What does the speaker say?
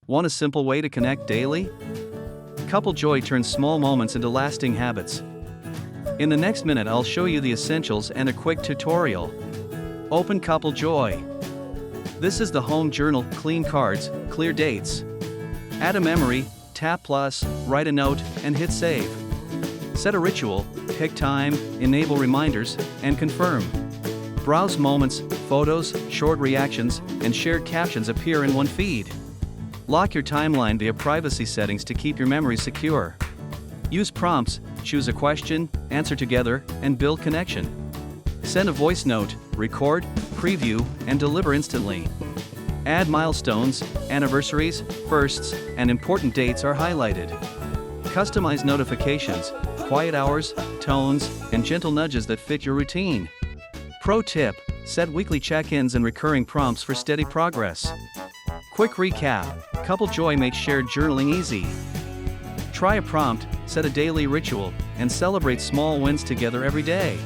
Want a simple way to connect daily? Couple Joy turns small moments into lasting habits. In the next minute, I'll show you the essentials and a quick tutorial. Open Couple Joy. This is the home journal. Clean cards, clear dates. Add a memory, tap plus, write a note, and hit save. Set a ritual, pick time, enable reminders, and confirm. Browse moments, photos, short reactions, and shared captions appear in one feed. Lock your timeline via privacy settings to keep your memory secure. Use prompts, choose a question, answer together, and build connection. Send a voice note, record, preview, and deliver instantly. Add milestones, anniversaries, firsts, and important dates are highlighted. Customize notifications, quiet hours, tones, and gentle nudges that fit your routine. Pro tip: set weekly check-ins and recurring prompts for steady progress. Quick recap: Couple Joy makes shared journaling easy. Try a prompt, set a daily ritual, and celebrate small wins together every day.